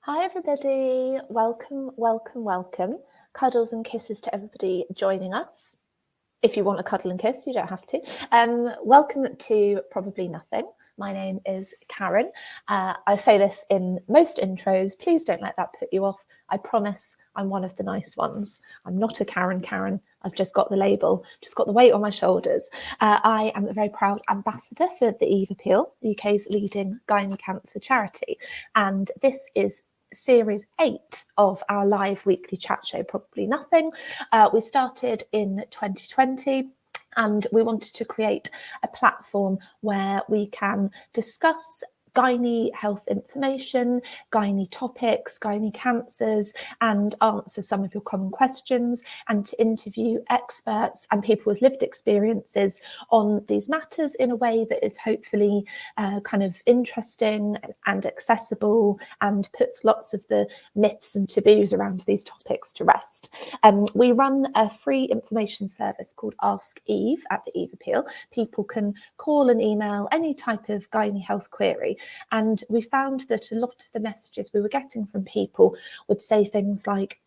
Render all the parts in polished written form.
Hi everybody, welcome. Cuddles and kisses to everybody joining us. If you want a cuddle and kiss, you don't have to. Welcome to Probably Nothing. My name is Karen. I say this in most intros. Please don't let that put you off. I promise I'm one of the nice ones. I'm not a Karen. I've just got the label, just got the weight on my shoulders. I am a very proud ambassador for the Eve Appeal, the UK's leading gynae cancer charity. And this is Series 8 of our live weekly chat show, Probably Nothing. We started in 2020 and we wanted to create a platform where we can discuss gynae health information, gynae topics, gynae cancers, and answer some of your common questions, and to interview experts and people with lived experiences on these matters in a way that is hopefully kind of interesting and accessible and puts lots of the myths and taboos around these topics to rest. We run a free information service called Ask Eve at the Eve Appeal. People can call and email any type of gynae health query. And we found that a lot of the messages we were getting from people would say things like,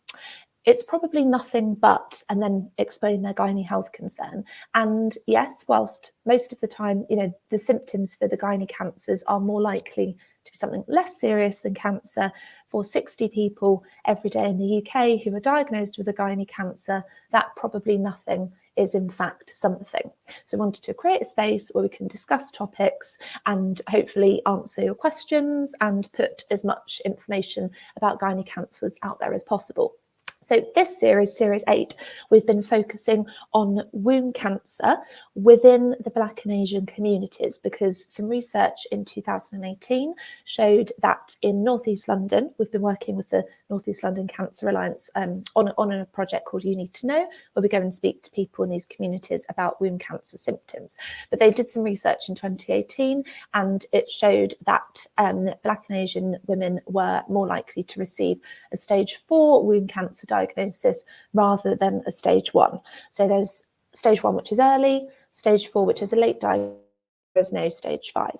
it's probably nothing but, and then explain their gynae health concern. And yes, whilst most of the time, the symptoms for the gynae cancers are more likely to be something less serious than cancer, for 60 people every day in the UK who are diagnosed with a gynae cancer, that probably nothing is in fact something. So we wanted to create a space where we can discuss topics and hopefully answer your questions and put as much information about gynae cancers out there as possible. So this series 8, we've been focusing on womb cancer within the Black and Asian communities, because some research in 2018 showed that in North East London, we've been working with the North East London Cancer Alliance on a project called You Need to Know, where we go and speak to people in these communities about womb cancer symptoms. But they did some research in 2018 and it showed that Black and Asian women were more likely to receive a stage 4 womb cancer diagnosis rather than a stage 1. So there's stage 1, which is early, stage 4, which is a late diagnosis, there's no stage 5.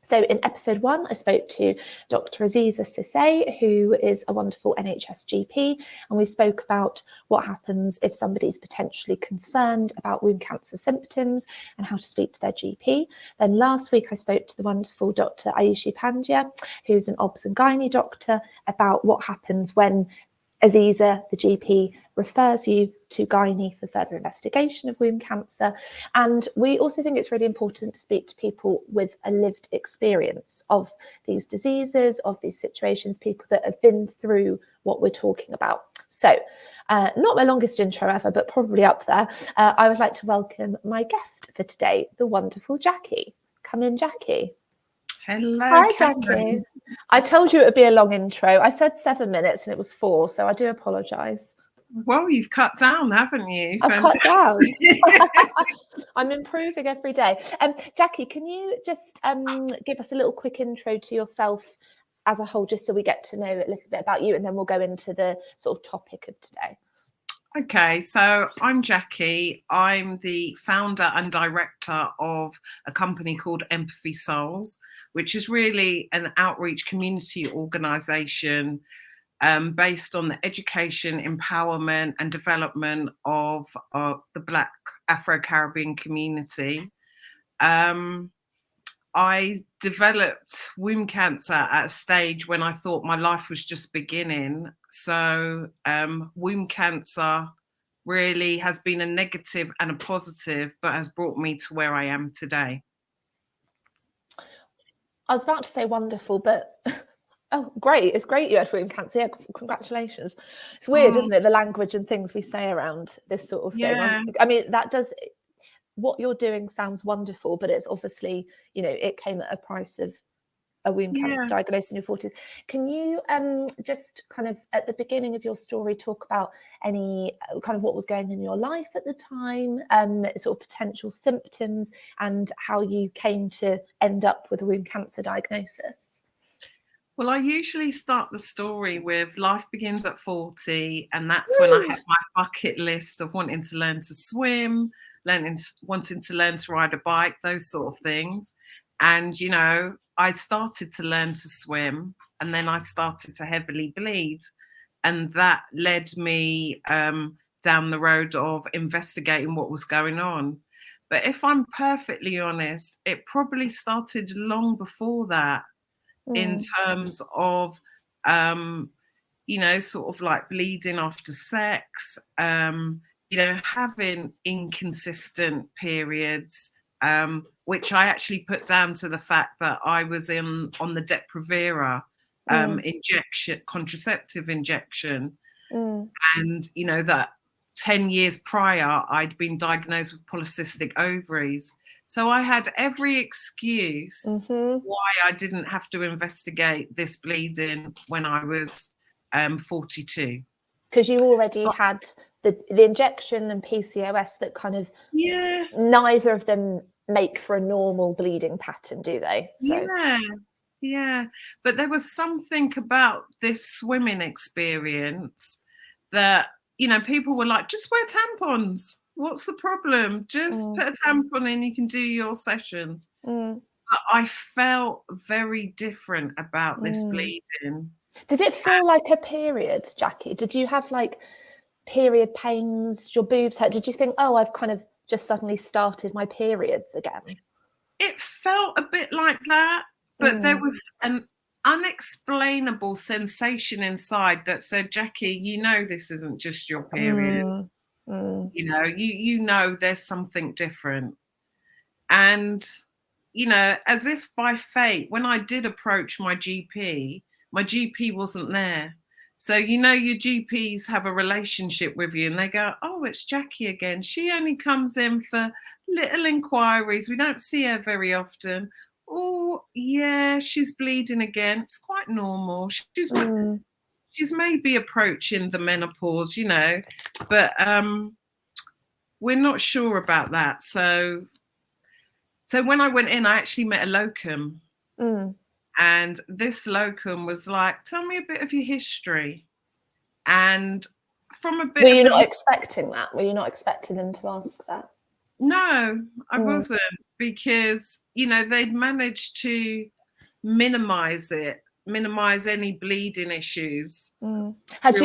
So in episode 1, I spoke to Dr. Aziza Sissay, who is a wonderful NHS GP, and we spoke about what happens if somebody's potentially concerned about womb cancer symptoms and how to speak to their GP. Then last week, I spoke to the wonderful Dr. Ayushi Pandya, who's an obs and gynae doctor, about what happens when Aziza, the GP, refers you to gynae for further investigation of womb cancer. And we also think it's really important to speak to people with a lived experience of these diseases, of these situations, people that have been through what we're talking about. So, not my longest intro ever, but probably up there. I would like to welcome my guest for today, the wonderful Jackie. Come in, Jackie. Hello. Hi, Jackie. I told you it would be a long intro. I said 7 minutes and it was 4, so I do apologise. Well, you've cut down, haven't you? I've cut down. I'm improving every day. Jackie, can you just give us a little quick intro to yourself as a whole, just so we get to know a little bit about you, and then we'll go into the sort of topic of today. Okay, so I'm Jackie. I'm the founder and director of a company called Empathy Souls, which is really an outreach community organisation based on the education, empowerment and development of the Black Afro-Caribbean community. I developed womb cancer at a stage when I thought my life was just beginning. So womb cancer really has been a negative and a positive, but has brought me to where I am today. I was about to say wonderful, but oh, great. It's great you had womb cancer. Yeah, congratulations. It's weird, isn't it? The language and things we say around this sort of thing. Yeah. I mean, that does... What you're doing sounds wonderful, but it's obviously, it came at a price of a womb cancer diagnosis in your 40s. Can you just kind of at the beginning of your story talk about any kind of what was going on in your life at the time, sort of potential symptoms, and how you came to end up with a womb cancer diagnosis? Well, I usually start the story with life begins at 40, and that's when I had my bucket list of wanting to learn to swim, wanting to learn to ride a bike, those sort of things. And, I started to learn to swim. and then I started to heavily bleed, and that led me down the road of investigating what was going on. But if I'm perfectly honest, it probably started long before that, in terms of sort of like bleeding after sex, having inconsistent periods, which I actually put down to the fact that I was on the Depo-Provera contraceptive injection, and that 10 years prior I'd been diagnosed with polycystic ovaries. So I had every excuse why I didn't have to investigate this bleeding when I was 42. Because you already had the injection and PCOS that kind of, neither of them make for a normal bleeding pattern, do they? So. Yeah. But there was something about this swimming experience that, people were like, just wear tampons. What's the problem? Just put a tampon in, you can do your sessions. But I felt very different about this bleeding. Did it feel like a period, Jackie? Did you have like period pains, your boobs hurt? Did you think, oh, I've kind of just suddenly started my periods again? It felt a bit like that, but there was an unexplainable sensation inside that said, Jackie, this isn't just your period. There's something different. And, as if by fate, when I did approach my GP wasn't there. So, your GPs have a relationship with you and they go, oh, it's Jackie again. She only comes in for little inquiries. We don't see her very often. Oh, yeah, she's bleeding again. It's quite normal. She's maybe approaching the menopause, but we're not sure about that. So when I went in, I actually met a locum. And this locum was like, tell me a bit of your history. And from a bit Were you not expecting that? Were you not expecting them to ask that? No, I wasn't, because, they'd managed to minimize any bleeding issues. Had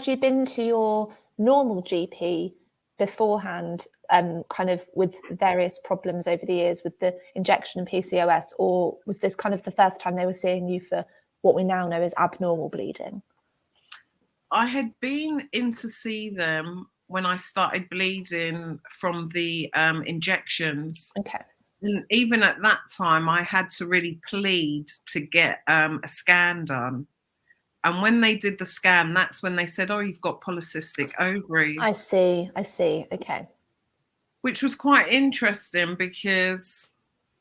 you been to your normal GP beforehand, kind of with various problems over the years with the injection and PCOS, or was this kind of the first time they were seeing you for what we now know as abnormal bleeding? I had been in to see them when I started bleeding from the injections. Okay. And even at that time, I had to really plead to get a scan done. And when they did the scan, that's when they said, oh, you've got polycystic ovaries. I see. Okay. Which was quite interesting, because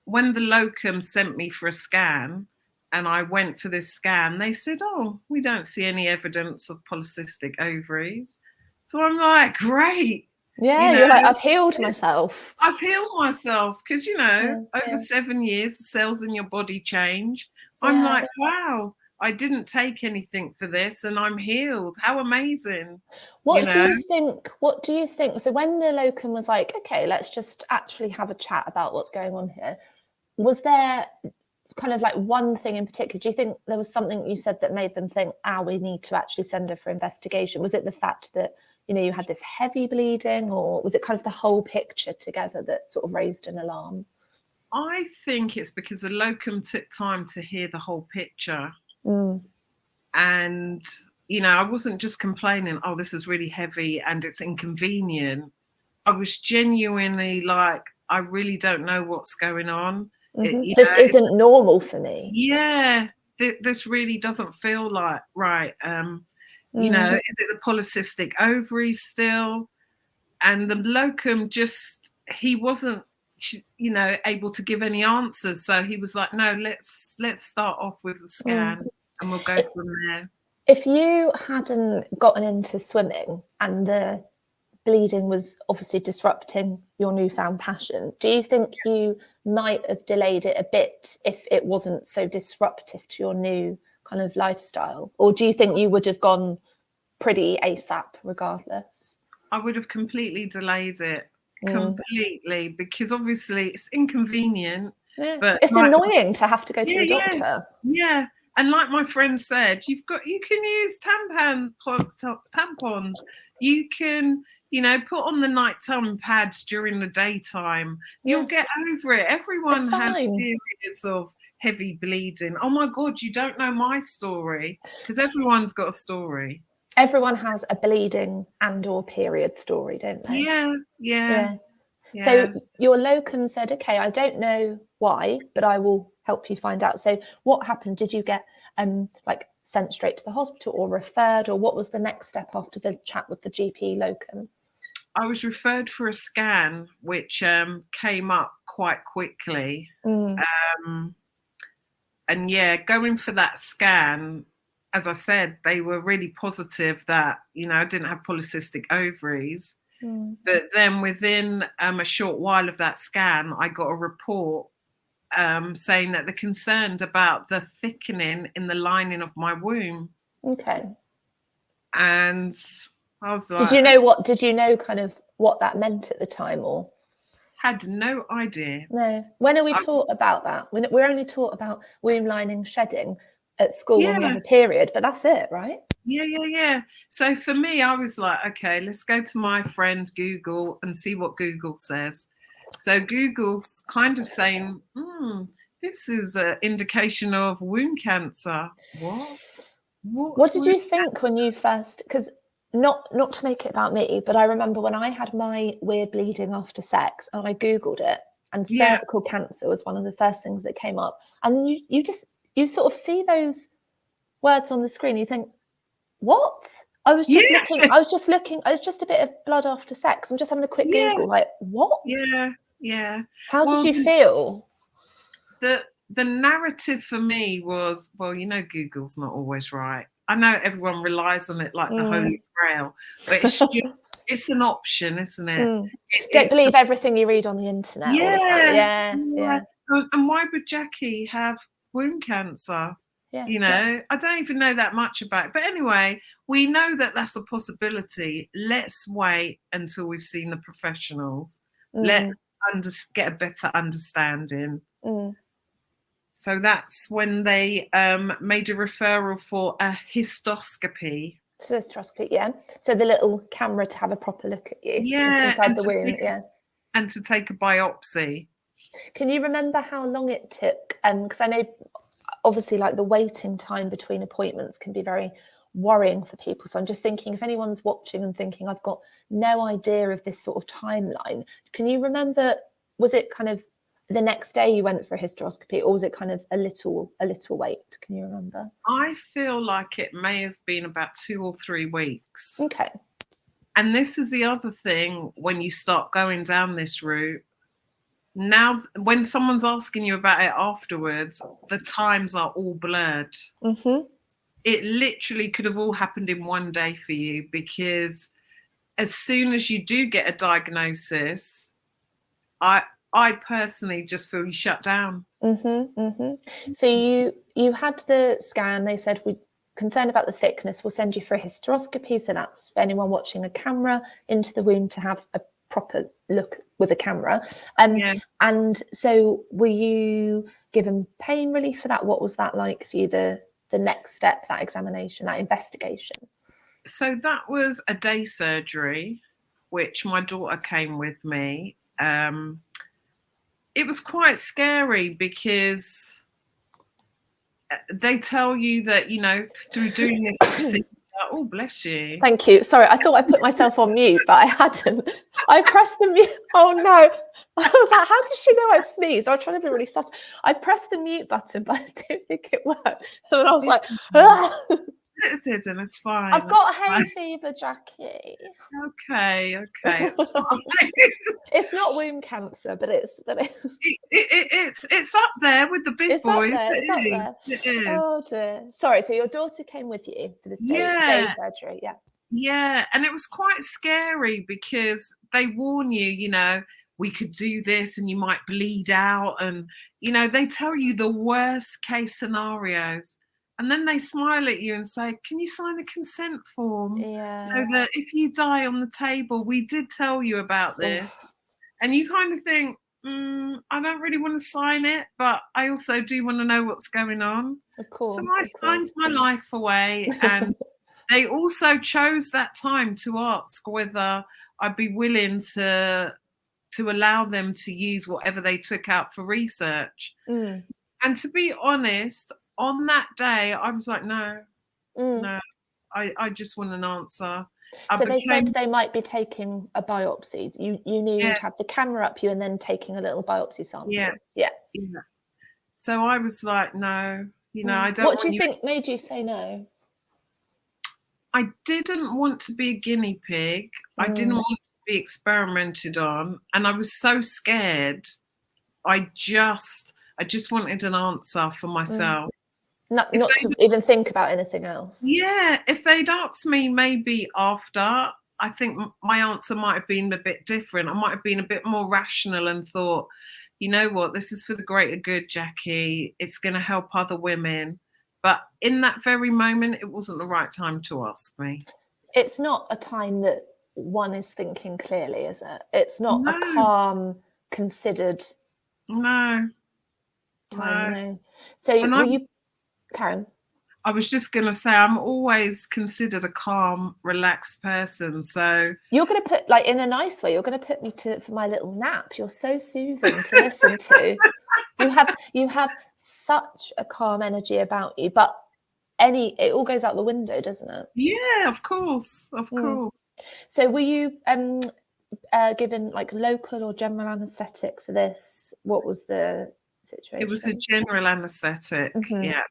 when the locum sent me for a scan and I went for this scan, they said, oh, we don't see any evidence of polycystic ovaries. So I'm like, great. Yeah, you're like, I've healed myself. I've healed myself because, over 7 years, the cells in your body change. I'm like, wow, I didn't take anything for this and I'm healed. How amazing. What do you think? So when the locum was like, okay, let's just actually have a chat about what's going on here, was there kind of like one thing in particular? Do you think there was something you said that made them think, we need to actually send her for investigation? Was it the fact that, you had this heavy bleeding, or was it kind of the whole picture together that sort of raised an alarm? I think it's because the locum took time to hear the whole picture. And, I wasn't just complaining, oh, this is really heavy and it's inconvenient. I was genuinely like, I really don't know what's going on. This isn't normal for me. Yeah, this really doesn't feel like right. Is it the polycystic ovaries still? And the locum he wasn't, able to give any answers. So he was like, no, let's start off with the scan and we'll go from there. If you hadn't gotten into swimming and the bleeding was obviously disrupting your newfound passion, do you think you might have delayed it a bit if it wasn't so disruptive to your new kind of lifestyle? Or do you think you would have gone pretty ASAP regardless? I would have completely delayed it, completely, because obviously it's inconvenient. But it's annoying to have to go to the doctor. Yeah, And like my friend said, you can use tampons. You can, put on the nighttime pads during the daytime. You'll get over it. Everyone has periods of heavy bleeding. Oh my God, you don't know my story, because everyone's got a story. Everyone has a bleeding and or period story, don't they? Yeah. So your locum said, okay, I don't know why, but I will help you find out. So what happened? Did you get like sent straight to the hospital or referred, or what was the next step after the chat with the GP locum? I was referred for a scan, which came up quite quickly. And yeah, going for that scan, as I said, they were really positive that, I didn't have polycystic ovaries. But then within a short while of that scan, I got a report saying that they're concerned about the thickening in the lining of my womb. Okay. And I was like, did you know kind of what that meant at the time, or? Had no idea. No. When are we taught about that? We're only taught about womb lining shedding at school when we have a period, but that's it, right? Yeah. So for me, I was like, okay, let's go to my friend Google and see what Google says. So Google's kind of saying, this is an indication of womb cancer. What did you think when you first, because not to make it about me, but I remember when I had my weird bleeding after sex and I Googled it, and cervical cancer was one of the first things that came up. And then you sort of see those words on the screen, you think, what? I was just looking, I was just a bit of blood after sex. I'm just having a quick Google, like, what? Yeah. How did you feel? The narrative for me was, well, Google's not always right. I know everyone relies on it like the Holy Grail, but it's an option, isn't it? Don't believe everything you read on the internet. Yeah. And why would Jackie have womb cancer? I don't even know that much about it. But anyway, we know that that's a possibility. Let's wait until we've seen the professionals. Let's get a better understanding. So that's when they made a referral for a histoscopy. Hysteroscopy, yeah. So the little camera to have a proper look at you inside the womb, and to take a biopsy. Can you remember how long it took? Because I know, obviously, like the waiting time between appointments can be very worrying for people. So I'm just thinking, if anyone's watching and thinking, I've got no idea of this sort of timeline, can you remember? Was it kind of the next day you went for a hysteroscopy, or was it kind of a little wait? Can you remember? I feel like it may have been about 2 or 3 weeks. Okay. And this is the other thing when you start going down this route. Now, when someone's asking you about it afterwards, the times are all blurred. It literally could have all happened in one day for you, because as soon as you do get a diagnosis, I personally just feel you shut down. So you had the scan. They said, we're concerned about the thickness. We'll send you for a hysteroscopy. So that's for anyone watching, a camera into the womb to have a proper look with a camera. And so were you given pain relief for that? What was that like for you, the next step, that examination, that investigation? So that was a day surgery, which my daughter came with me. It was quite scary because they tell you that, through doing this procedure, oh, bless you. Thank you. Sorry, I thought I put myself on mute, but I hadn't. I pressed the mute. Oh, no. I was like, how does she know I've sneezed? I was trying to be really subtle. I pressed the mute button, but I don't think it worked. And I was like, ah. It didn't. It's fine. I've got hay fever, Jackie. Okay, it's fine. It's not womb cancer, but it's up there with the big boys. It is. Oh dear. Sorry. So your daughter came with you for this day surgery, Yeah, and it was quite scary because they warn you, we could do this and you might bleed out, and they tell you the worst case scenarios. And then they smile at you and say, can you sign the consent form? So that if you die on the table, we did tell you about this. And you kind of think, I don't really want to sign it, but I also do want to know what's going on. Of course. So I signed my life away, and they also chose that time to ask whether I'd be willing to allow them to use whatever they took out for research. And to be honest, on that day, I was like, no, I just want an answer. So they said they might be taking a biopsy. You knew Yes. you'd have the camera up you and then taking a little biopsy sample. Yeah. So I was like, no, I don't. What do you think made you say no? I didn't want to be a guinea pig. I didn't want to be experimented on, and I was so scared. I just wanted an answer for myself. Not to even think about anything else. Yeah, if they'd asked me maybe after, I think my answer might have been a bit different. I might have been a bit more rational and thought, you know what, this is for the greater good, Jackie. It's going to help other women. But in that very moment, it wasn't the right time to ask me. It's not a time that one is thinking clearly, is it? It's not a calm, considered time. No. So were you, Karen? I was just going to say, I'm always considered a calm, relaxed person. So you're going to put, like, in a nice way, you're going to put me for my little nap. You're so soothing to listen to. You have such a calm energy about you, but it all goes out the window, doesn't it? Yeah, of course, of course. So were you given like local or general anaesthetic for this? What was the situation? It was a general anaesthetic. Yeah.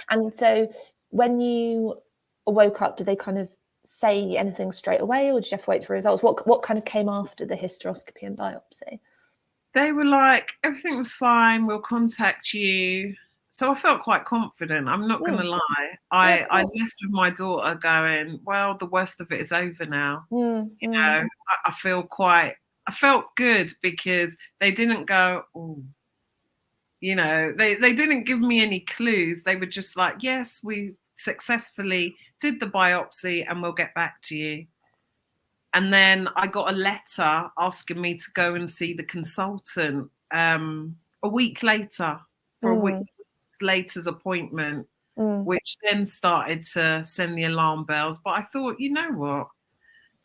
And so when you woke up, did they kind of say anything straight away, or did you have to wait for results? What kind of came after the hysteroscopy and biopsy? They were like, everything was fine, we'll contact you. So I felt quite confident. I'm not going to lie. I left with my daughter going, well, the worst of it is over now. I felt good because they didn't go, oh, they didn't give me any clues. They were just like, yes, we successfully did the biopsy and we'll get back to you. And then I got a letter asking me to go and see the consultant a week later for a week later's appointment, which then started to send the alarm bells. But I thought, you know what?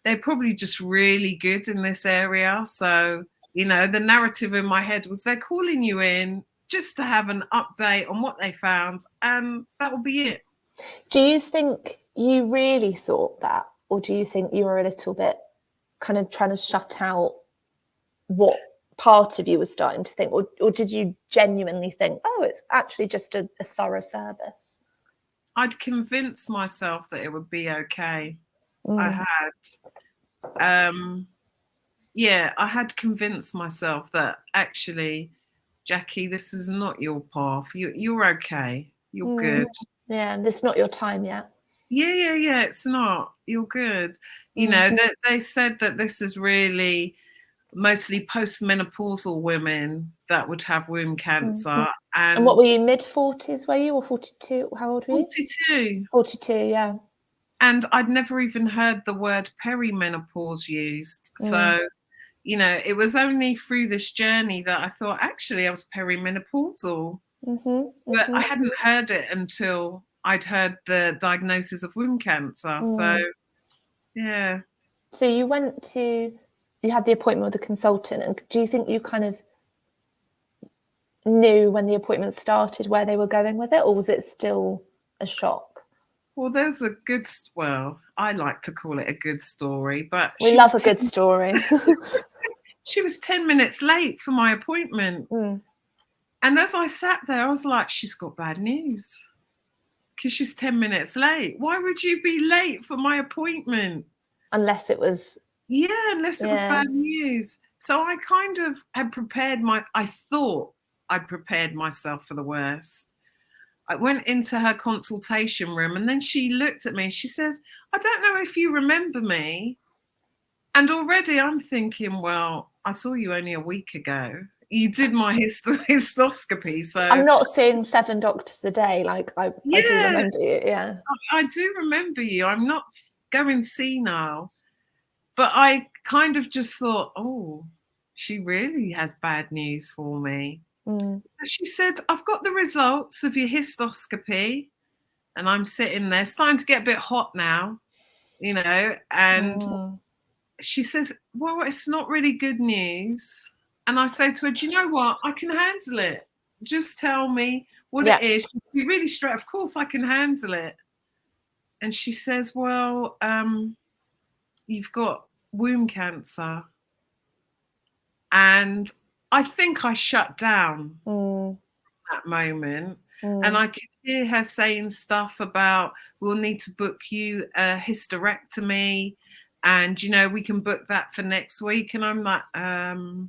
They're probably just really good in this area. So, the narrative in my head was they're calling you in just to have an update on what they found, and that will be it. Do you think you really thought that? Or do you think you were a little bit kind of trying to shut out what part of you was starting to think? Or did you genuinely think, oh, it's actually just a thorough service? I'd convinced myself that it would be okay. I had convinced myself that actually, Jackie, this is not your path. You're okay. You're good. Yeah, this is not your time yet. Yeah, it's not. You're good. They said that this is really mostly postmenopausal women that would have womb cancer. And what were you, mid-40s, were you, or 42? How old were you? 42. 42, yeah. And I'd never even heard the word perimenopause used. So, it was only through this journey that I thought, actually, I was perimenopausal. But I hadn't heard it until I'd heard the diagnosis of womb cancer. So, yeah. So you had the appointment with the consultant, and do you think you kind of knew when the appointment started where they were going with it, or was it still a shock? Well, I like to call it a good story, but we love a good story. She was 10 minutes late for my appointment. And as I sat there, I was like, she's got bad news because she's 10 minutes late. Why would you be late for my appointment? Unless it was... unless it was bad news. So I kind of had I thought I'd prepared myself for the worst. I went into her consultation room and then she looked at me. She says, I don't know if you remember me. And already I'm thinking, well, I saw you only a week ago. You did my hysteroscopy. So I'm not seeing 7 doctors a day. Like I do remember you. Yeah. I do remember you. I'm not going senile. But I kind of just thought, oh, she really has bad news for me. Mm. She said, I've got the results of your histoscopy. And I'm sitting there, starting to get a bit hot now, you know, and she says, well, it's not really good news. And I say to her, do you know what? I can handle it. Just tell me what it is. She's really straight. Of course I can handle it. And she says, well, you've got womb cancer. And I think I shut down that moment. And I could hear her saying stuff about, we'll need to book you a hysterectomy, and, you know, we can book that for next week. And I'm like, hang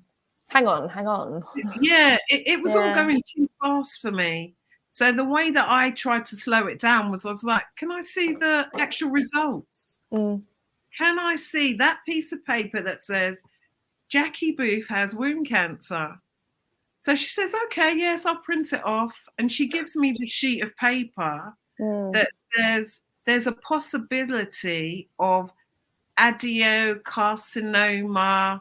on. Yeah, it was all going too fast for me. So the way that I tried to slow it down was, I was like, can I see the actual results? Can I see that piece of paper that says Jackie Booth has womb cancer? So she says, okay, yes, I'll print it off. And she gives me the sheet of paper that says there's a possibility of adenocarcinoma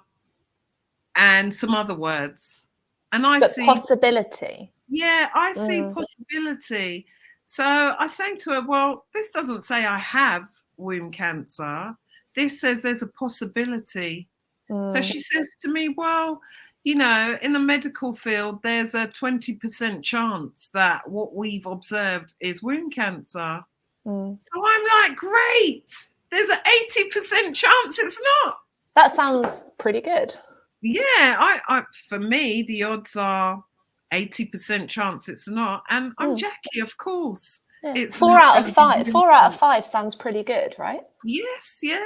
and some other words. And I see possibility. Yeah, I see possibility. So I say to her, well, this doesn't say I have womb cancer. This says there's a possibility. So she says to me, well, you know, in the medical field, there's a 20% chance that what we've observed is womb cancer. So I'm like, great. There's an 80% chance it's not. That sounds pretty good. Yeah, I for me, the odds are 80% chance it's not. And I'm Jackie, of course. Yeah. It's 4 out of 5. 4 out of 5 sounds pretty good, right? Yes, yeah.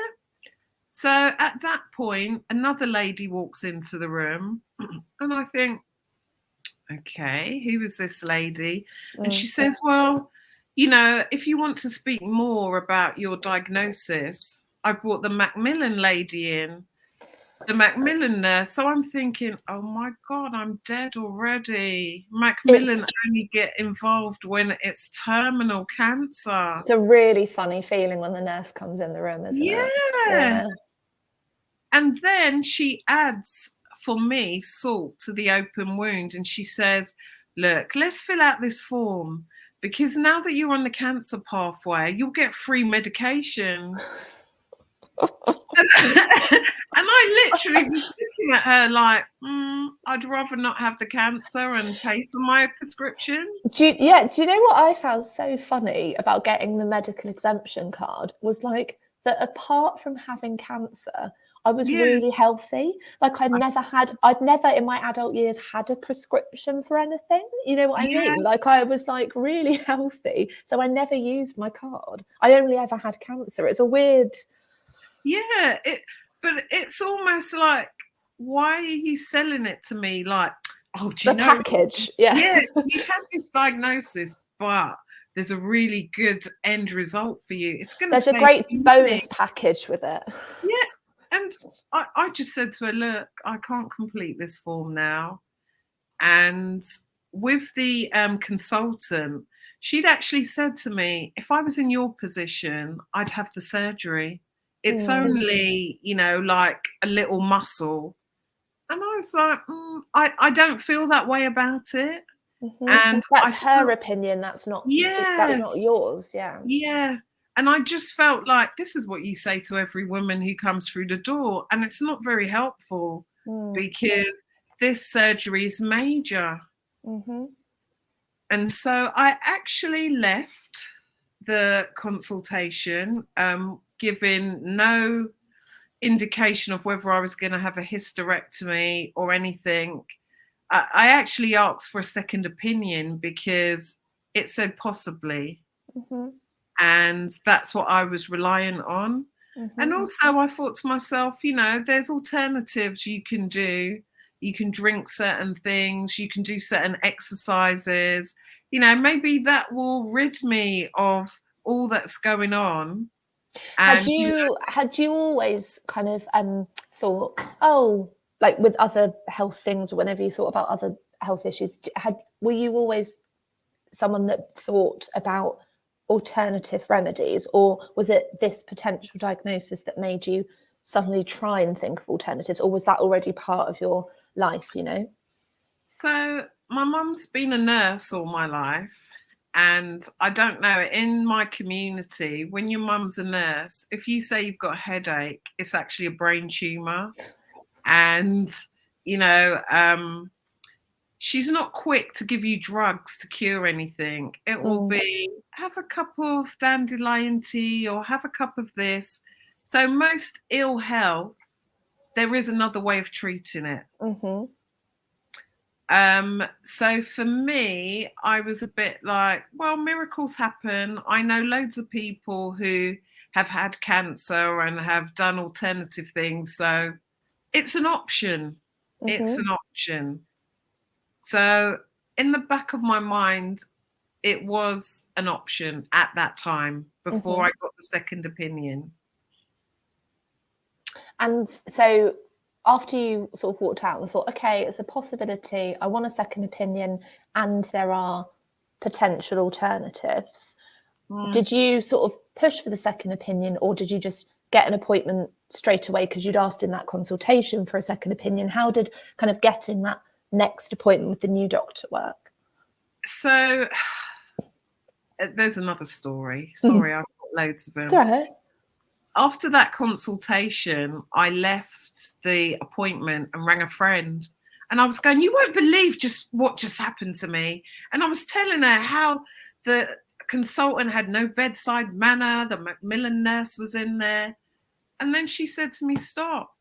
So at that point, another lady walks into the room, and I think, okay, who is this lady? And she says, well, you know, if you want to speak more about your diagnosis, I brought the Macmillan lady in, the Macmillan nurse. So I'm thinking, oh my God, I'm dead already. Macmillan only get involved when it's terminal cancer. It's a really funny feeling when the nurse comes in the room, isn't it? Yeah. And then she adds, for me, salt to the open wound. And she says, look, let's fill out this form, because now that you're on the cancer pathway, you'll get free medication. And I literally was looking at her like, I'd rather not have the cancer and pay for my prescriptions. Do you know what I found so funny about getting the medical exemption card was like that apart from having cancer, I was really healthy. Like I'd never in my adult years had a prescription for anything. You know what I mean? Like I was like really healthy. So I never used my card. I only ever had cancer. It's a weird. Yeah, but it's almost like, why are you selling it to me? Like, oh, do you know? Package. Yeah, you have this diagnosis, but there's a really good end result for you. It's going to. There's a great bonus package with it. Yeah. And I just said to her, look, I can't complete this form now. And with the consultant, she'd actually said to me, if I was in your position, I'd have the surgery. It's only, you know, like a little muscle. And I was like, I don't feel that way about it. And that's her opinion. That's not yours. Yeah. Yeah. And I just felt like this is what you say to every woman who comes through the door. And it's not very helpful because this surgery is major. And so I actually left the consultation, giving no indication of whether I was going to have a hysterectomy or anything. I actually asked for a second opinion because it said possibly. And that's what I was reliant on. And also I thought to myself, you know, there's alternatives you can do. You can drink certain things, you can do certain exercises, you know, maybe that will rid me of all that's going on. And had you always kind of thought, oh, like with other health things, whenever you thought about other health issues, were you always someone that thought about alternative remedies, or was it this potential diagnosis that made you suddenly try and think of alternatives, or was that already part of your life, you know? So my mum's been a nurse all my life. And I don't know, in my community, when your mum's a nurse, if you say you've got a headache, it's actually a brain tumor. And, you know, she's not quick to give you drugs to cure anything. It will be, have a cup of dandelion tea or have a cup of this. So most ill health, there is another way of treating it. So for me, I was a bit like, well, miracles happen. I know loads of people who have had cancer and have done alternative things. So it's an option. It's an option. So in the back of my mind, it was an option at that time before I got the second opinion. And so after you sort of walked out and thought, okay, it's a possibility, I want a second opinion, and there are potential alternatives, did you sort of push for the second opinion, or did you just get an appointment straight away because you'd asked in that consultation for a second opinion? How did kind of getting that next appointment with the new doctor work? So there's another story. Sorry, I've got loads of them. Right. After that consultation, I left the appointment and rang a friend. And I was going, you won't believe what just happened to me. And I was telling her how the consultant had no bedside manner, the Macmillan nurse was in there. And then she said to me, stop.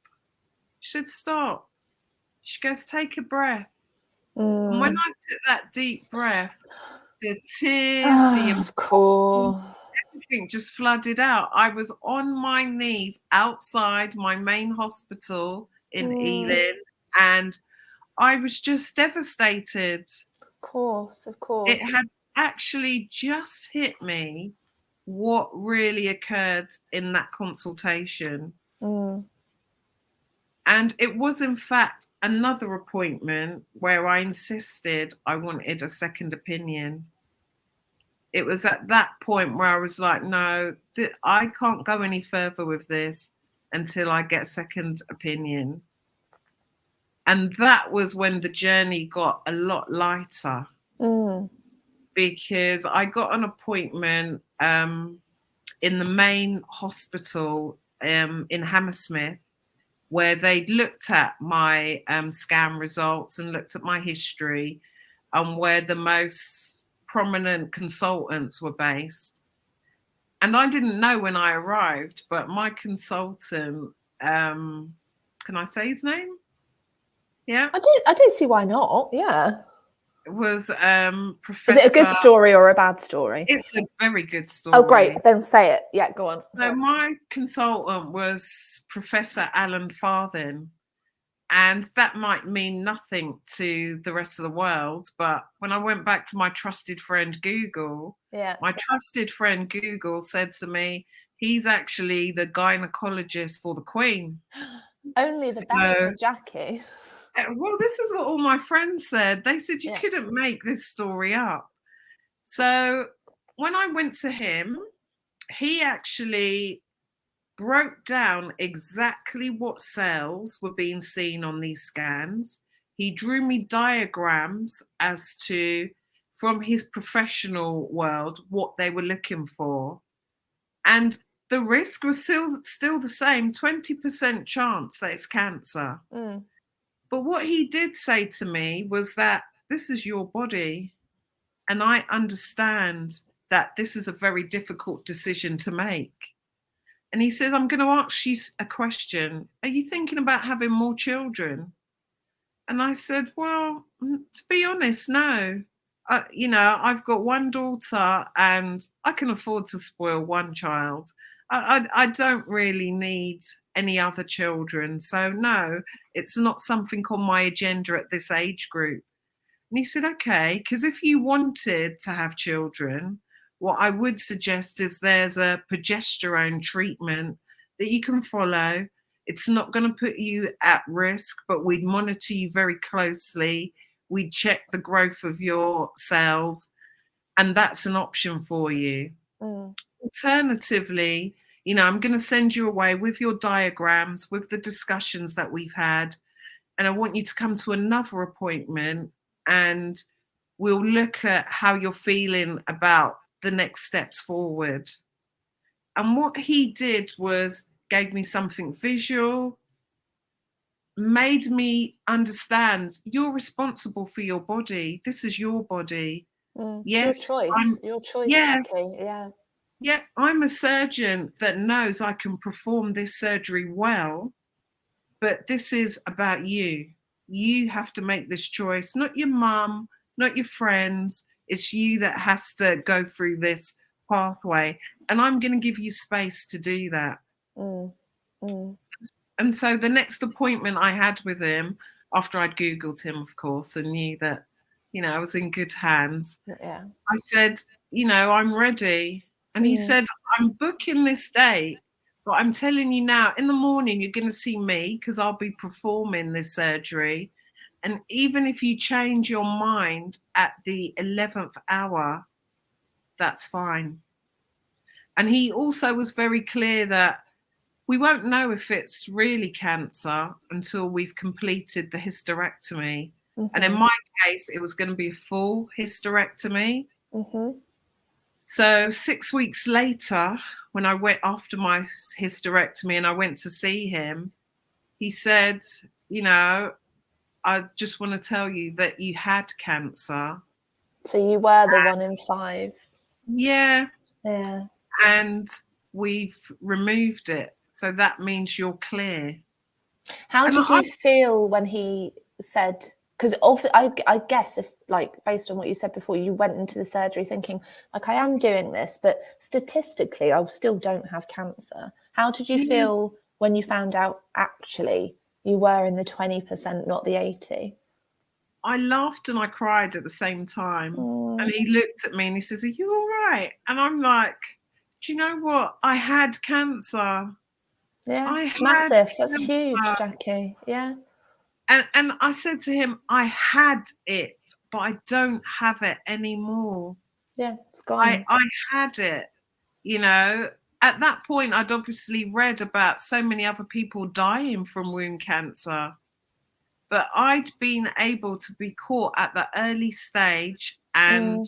She said, stop. She goes, take a breath. And when I took that deep breath, the tears, of course, everything just flooded out. I was on my knees outside my main hospital in Ealing, and I was just devastated. Of course. It had actually just hit me what really occurred in that consultation. And it was, in fact, another appointment where I insisted I wanted a second opinion. It was at that point where I was like, no, I can't go any further with this until I get a second opinion. And that was when the journey got a lot lighter, because I got an appointment in the main hospital in Hammersmith, where they looked at my scan results and looked at my history, and where the most prominent consultants were based. And I didn't know when I arrived, but my consultant, can I say his name? Yeah. I do see why not. Yeah. It was Professor. Is it a good story or a bad story? It's a very good story. Oh, great. Then say it. Yeah, go on. So my consultant was Professor Alan Farthing. And that might mean nothing to the rest of the world. But when I went back to my trusted friend Google, my trusted friend Google said to me, he's actually the gynecologist for the Queen. Only the best for Jackie. Well, this is what all my friends said. They said you couldn't make this story up. So when I went to him, he actually broke down exactly what cells were being seen on these scans. He drew me diagrams as to, from his professional world, what they were looking for. And the risk was still the same, 20% chance that it's cancer. But what he did say to me was that this is your body. And I understand that this is a very difficult decision to make. And he says, I'm going to ask you a question. Are you thinking about having more children? And I said, well, to be honest, no. I've got one daughter and I can afford to spoil one child. I don't really need any other children. So no, it's not something on my agenda at this age group. And he said, okay, because if you wanted to have children, what I would suggest is there's a progesterone treatment that you can follow. It's not going to put you at risk, but we'd monitor you very closely. We'd check the growth of your cells, and that's an option for you. Alternatively, You know, I'm going to send you away with your diagrams, with the discussions that we've had. And I want you to come to another appointment and we'll look at how you're feeling about the next steps forward. And what he did was gave me something visual, made me understand you're responsible for your body. This is your body. Yes, it's your choice. Your choice, yeah, Jackie. Yeah. yeah, I'm a surgeon that knows I can perform this surgery well, but this is about you. You have to make this choice, not your mum, not your friends. It's you that has to go through this pathway. And I'm going to give you space to do that. Mm. Mm. And so the next appointment I had with him, after I'd Googled him, of course, and knew that, you know, I was in good hands, Yeah. I said, you know, I'm ready. And he said, I'm booking this date, but I'm telling you now, in the morning, you're going to see me because I'll be performing this surgery. And even if you change your mind at the 11th hour, that's fine. And he also was very clear that we won't know if it's really cancer until we've completed the hysterectomy. And in my case, it was going to be a full hysterectomy. So 6 weeks later, when I went after my hysterectomy and I went to see him, he said, you know, I just want to tell you that you had cancer. So you were the 1 in 5. Yeah. Yeah. And we've removed it. So that means you're clear. How did you feel when he said, because I guess if, like, based on what you said before, you went into the surgery thinking, like, I am doing this, but statistically, I still don't have cancer. How did you feel when you found out actually you were in the 20%, not the 80? I laughed and I cried at the same time. And he looked at me and he says, are you all right? And I'm like, do you know what? I had cancer. Yeah, it's massive. That's huge, Jackie. Yeah. And I said to him, I had it, but I don't have it anymore. Yeah, it's gone. I had it, you know. At that point, I'd obviously read about so many other people dying from wound cancer. But I'd been able to be caught at the early stage. And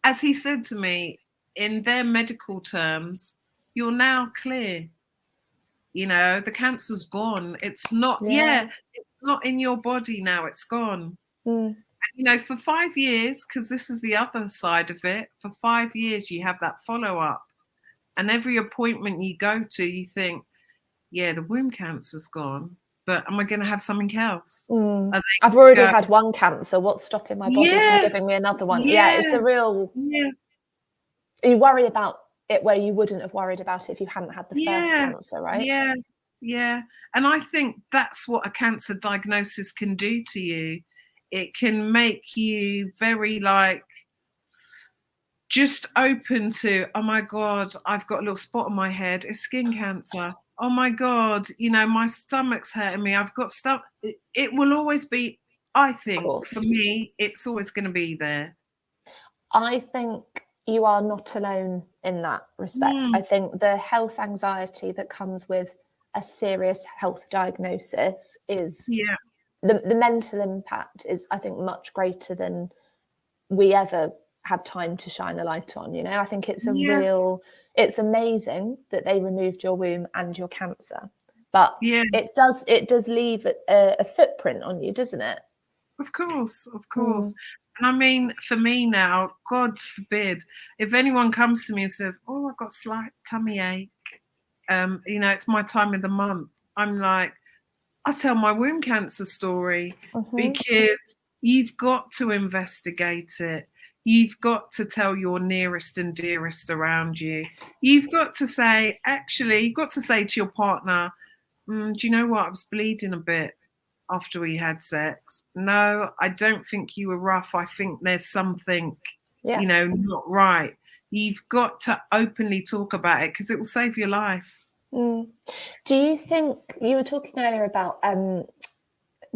as he said to me, in their medical terms, you're now clear. You know, the cancer's gone. It's not, it's not in your body now. It's gone. And, you know, for 5 years, because this is the other side of it, for 5 years, you have that follow up. And every appointment you go to, you think, yeah, the womb cancer's gone, but am I going to have something else? I've already had one cancer. What's stopping my body from giving me another one? Yeah, it's a real. You worry about it where you wouldn't have worried about it if you hadn't had the first cancer, right? Yeah. And I think that's what a cancer diagnosis can do to you. It can make you very, like, just open to, oh my God, I've got a little spot on my head. It's skin cancer. Oh my God, you know, my stomach's hurting me. I've got stuff. It will always be, I think, for me, it's always going to be there. I think you are not alone in that respect. I think the health anxiety that comes with a serious health diagnosis is the mental impact is, I think, much greater than we ever have time to shine a light on. You know, I think it's it's amazing that they removed your womb and your cancer, but it does leave a footprint on you, doesn't it? Of course. And I mean, for me now, God forbid, if anyone comes to me and says, oh, I've got slight tummy ache, you know, it's my time of the month, I'm like, I tell my womb cancer story because you've got to investigate it. You've got to tell your nearest and dearest around you. You've got to say, actually, you've got to say to your partner, do you know what? I was bleeding a bit after we had sex. No, I don't think you were rough. I think there's something, you know, not right. You've got to openly talk about it because it will save your life. Do you think, you were talking earlier about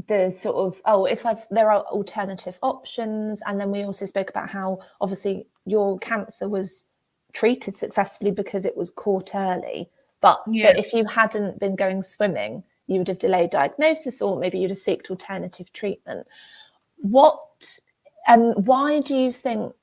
the sort of, there are alternative options, and then we also spoke about how obviously your cancer was treated successfully because it was caught early. But if you hadn't been going swimming, you would have delayed diagnosis, or maybe you'd have sought alternative treatment. Why do you think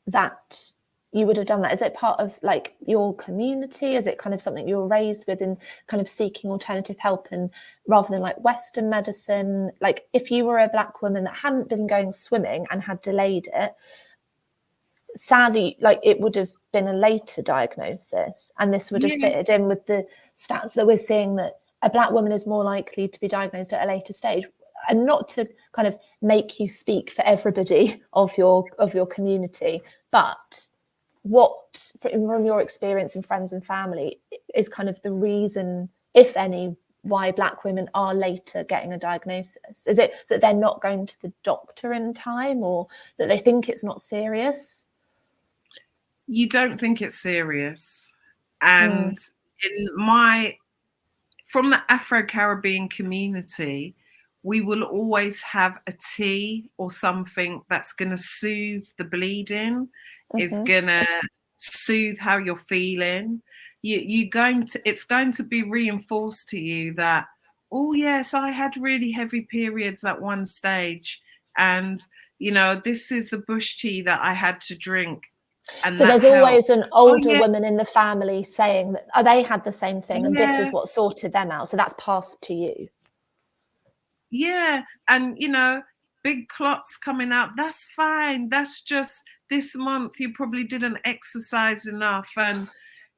that you would have done that? Is it part of like your community? Is it kind of something you were raised with in kind of seeking alternative help, and rather than like Western medicine? Like if you were a Black woman that hadn't been going swimming and had delayed it, sadly, like it would have been a later diagnosis, and this would have fitted in with the stats that we're seeing, that a Black woman is more likely to be diagnosed at a later stage. And not to kind of make you speak for everybody of your community, but what from your experience and friends and family is kind of the reason, if any, why Black women are later getting a diagnosis? Is it that they're not going to the doctor in time, or that they think it's not serious? You don't think it's serious. And from the Afro-Caribbean community, we will always have a tea or something that's going to soothe the bleeding, is going to soothe how you're feeling. It's going to be reinforced to you that, oh yes, I had really heavy periods at one stage, and this is the bush tea that I had to drink. And so there's always an older woman in the family saying that they had the same thing, and this is what sorted them out. So that's passed to you. Yeah. And, big clots coming out, that's fine. That's just this month you probably didn't exercise enough. And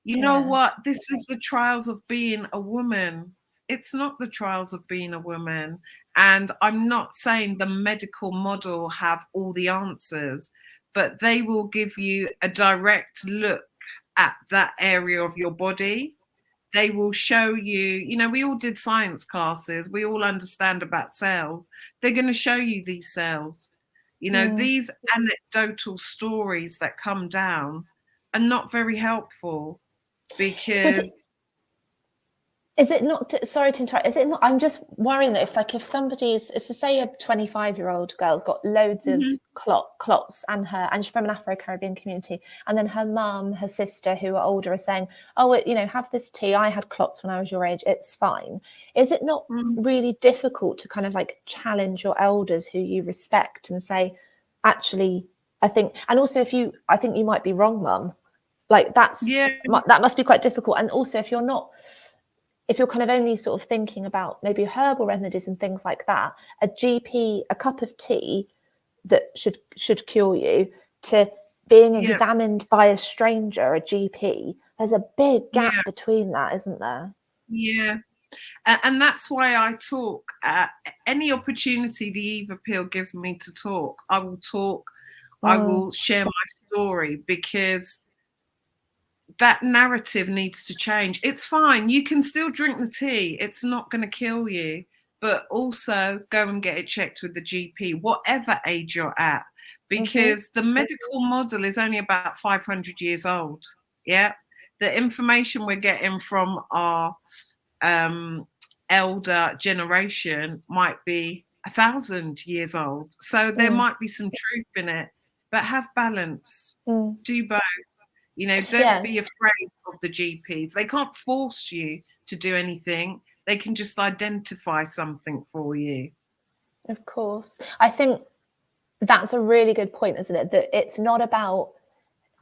you know what? This is the trials of being a woman. It's not the trials of being a woman. And I'm not saying the medical model have all the answers, but they will give you a direct look at that area of your body. They will show you, we all did science classes. We all understand about cells. They're going to show you these cells. These anecdotal stories that come down are not very helpful, because... Is it not, sorry to interrupt, is it not, I'm just worrying that if somebody's, it's to say a 25-year-old girl's got loads of clots, and she's from an Afro-Caribbean community, and then her mum, her sister who are older are saying, oh, have this tea, I had clots when I was your age, it's fine. Is it not really difficult to kind of like challenge your elders who you respect and say, actually, I think, and also I think you might be wrong, mum, like that must be quite difficult. And also if you're kind of only sort of thinking about maybe herbal remedies and things like that, a cup of tea that should cure you, to being examined by a stranger, a GP, there's a big gap between that, isn't there? Yeah. And that's why I talk. Any opportunity the Eve Appeal gives me to talk, I will talk. I will share my story, because that narrative needs to change. It's fine. You can still drink the tea. It's not going to kill you. But also go and get it checked with the GP, whatever age you're at, because the medical model is only about 500 years old. Yeah. The information we're getting from our elder generation might be 1,000 years old. So there might be some truth in it, but have balance. Do both. Don't be afraid of the GPs. They can't force you to do anything. They can just identify something for you. Of course. I think that's a really good point, isn't it? That it's not about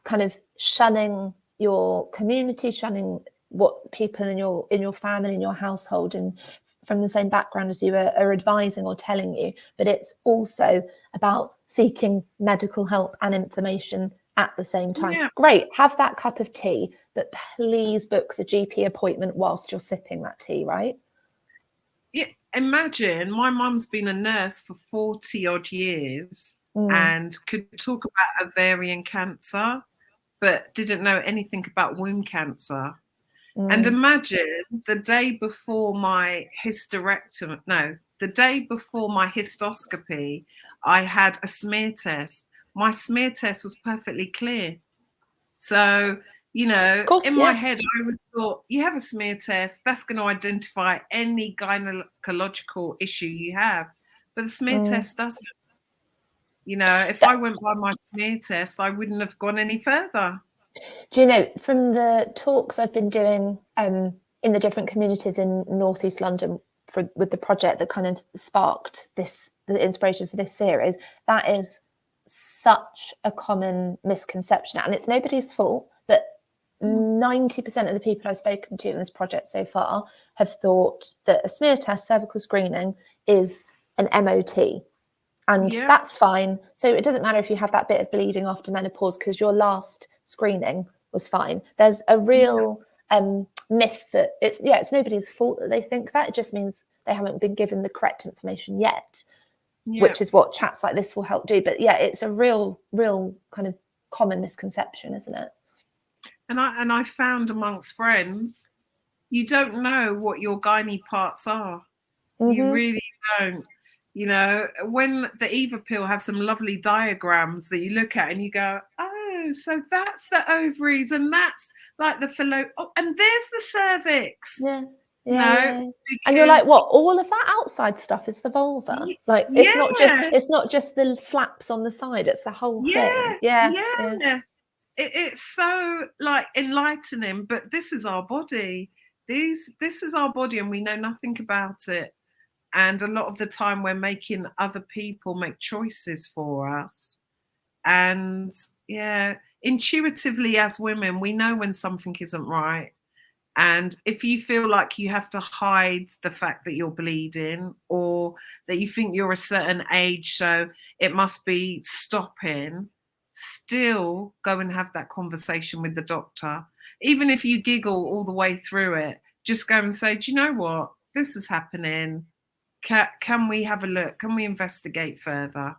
kind of shunning your community, shunning what people in your family, in your household, and from the same background as you are advising or telling you, but it's also about seeking medical help and information at the same time. Great, have that cup of tea, but please book the GP appointment whilst you're sipping that tea, right? Yeah, imagine my mum's been a nurse for 40 odd years and could talk about ovarian cancer, but didn't know anything about womb cancer. And imagine the day before my the day before my histoscopy, I had a smear test. My smear test was perfectly clear. So, my head, I always thought, you have a smear test, that's going to identify any gynecological issue you have. But the smear test doesn't. If I went by my smear test, I wouldn't have gone any further. Do you know, from the talks I've been doing in the different communities in North East London with the project that kind of sparked the inspiration for this series, that is such a common misconception, and it's nobody's fault, but 90% of the people I've spoken to in this project so far have thought that a smear test, cervical screening, is an MOT. And that's fine. So it doesn't matter if you have that bit of bleeding after menopause because your last screening was fine. There's a real myth that it's nobody's fault that they think that. It just means they haven't been given the correct information yet, which is what chats like this will help do. But yeah, it's a real kind of common misconception, isn't it? And I found amongst friends, you don't know what your gynae parts are. You really don't. You know, when the Eva pill have some lovely diagrams that you look at and you go, oh, so that's the ovaries and that's like the fallopian. Oh, and there's the cervix. Yeah. And you're like, what? All of that outside stuff is the vulva. Like it's not just the flaps on the side. It's the whole thing. Yeah. It's so like enlightening. But this is our body. This is our body, and we know nothing about it. And a lot of the time we're making other people make choices for us. And intuitively as women, we know when something isn't right. And if you feel like you have to hide the fact that you're bleeding, or that you think you're a certain age, so it must be stopping, still go and have that conversation with the doctor. Even if you giggle all the way through it, just go and say, do you know what? This is happening. Can we have a look? Can we investigate further?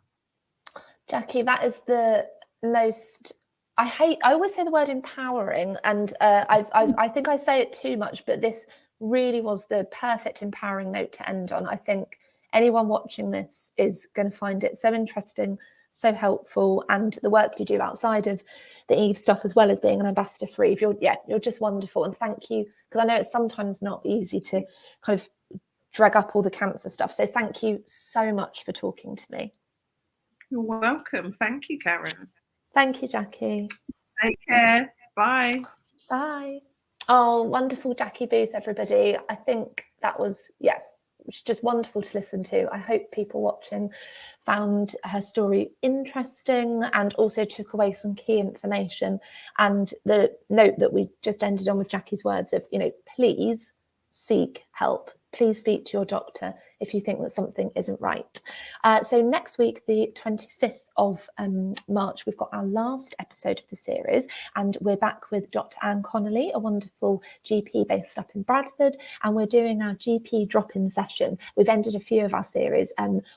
Jackie, that is the most, I always say the word empowering, and I think I say it too much, but this really was the perfect empowering note to end on. I think anyone watching this is going to find it so interesting, so helpful, and the work you do outside of the Eve stuff, as well as being an ambassador for Eve, you're just wonderful. And thank you, because I know it's sometimes not easy to kind of drag up all the cancer stuff. So thank you so much for talking to me. You're welcome. Thank you, Karen. Thank you, Jackie. Take care. Bye. Bye. Oh, wonderful Jackie Booth, everybody. I think that was, it's just wonderful to listen to. I hope people watching found her story interesting and also took away some key information. And the note that we just ended on with Jackie's words of, please seek help. Please speak to your doctor if you think that something isn't right. So next week, the 25th of March, we've got our last episode of the series, and we're back with Dr. Anne Connolly, a wonderful GP based up in Bradford, and we're doing our GP drop-in session. We've ended a few of our series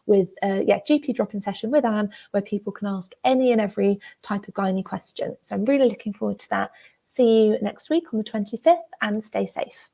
with GP drop-in session with Anne, where people can ask any and every type of gynae question. So I'm really looking forward to that. See you next week on the 25th, and stay safe.